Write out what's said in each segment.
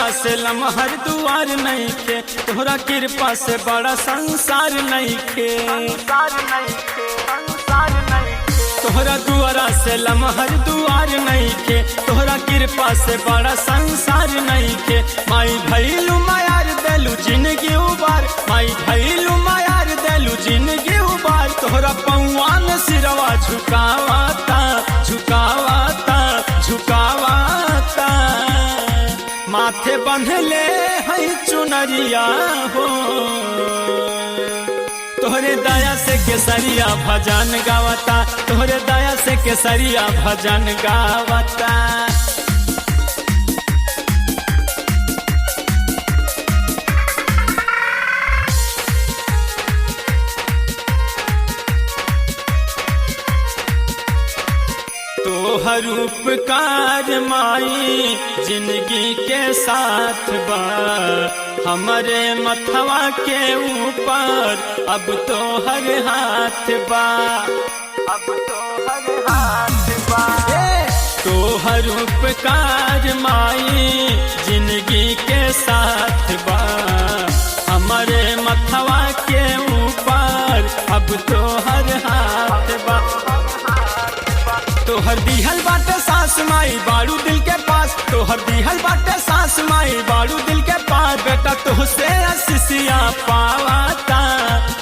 दुआरा से लमहर दुआर नहीं खे, तोहरा कृपा से बड़ा संसार नहीं खे। तोहरा दुआरा से लमहर दुआर नहीं खे, तोहरा कृपा से बड़ा संसार नहीं खे। माई भैलू मायार देलू जिंदगी उबार, माई भैलू मायार देलू जिंदगी उबार। तोहरा पौआन सिरवा झुकावाता झुकावाता झुकावाता, माथे बंधले है चुनरिया हो। तोहरे दया से केसरिया भजन गावता, तोहरे दया से केसरिया भजन गावता। तोहर उपकार माई जिंदगी के साथ बा, हमारे मथवा के ऊपर अब तोहर हाथ बा, अब तोहर हाथ बा। तोहर उपकार माई जिंदगी के साथ बा, हमारे मथवा के ऊपर अब तोहर हाथ बा। तोहर दिहल बाटे सास माई बाड़ू दिल के पास, तोहर दिहल बाटे सास माई बाड़ू दिल के पास। बेटा तुहसे आशीषिया पावाता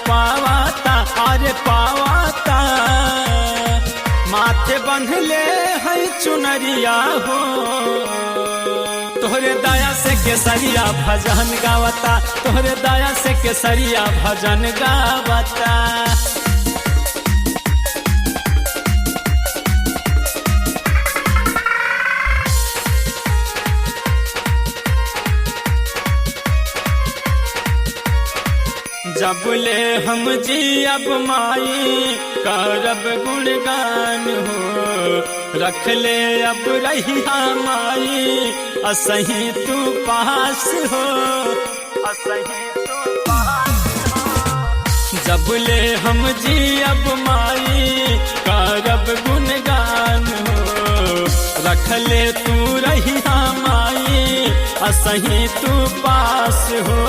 पावाता अरे पावाता, माथे बंधले है चुनरिया हो। तोहरे दया से केसरिया भजन गावता, तोहरे दया से केसरिया भजन गावता। जबले हम जी अब माई करब गुणगान हो, रख ले अब रहिया माई असही तू पास हो, असही तू पास हो। जबले हम जी अब माई करब गुणगान हो, रख ले तू रहिया माई असही तू पास हो।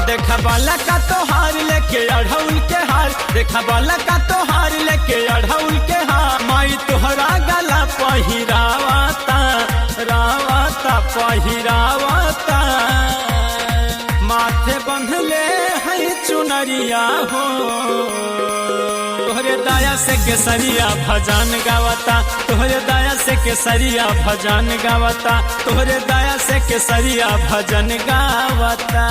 देखा वाला का तोहार लेके अढ़ौल के हार, देखा वाला का तोहार लेके अढ़ौल के हार। माई तोहरा गला पहिरावाता रावाता पहिरावाता, माथे बंधले है चुनरिया हो। तोहरे दया से केसरिया भजन गावता, तोहरे दया से केसरिया भजन गावता, तोहरे दया से केसरिया भजन गावता।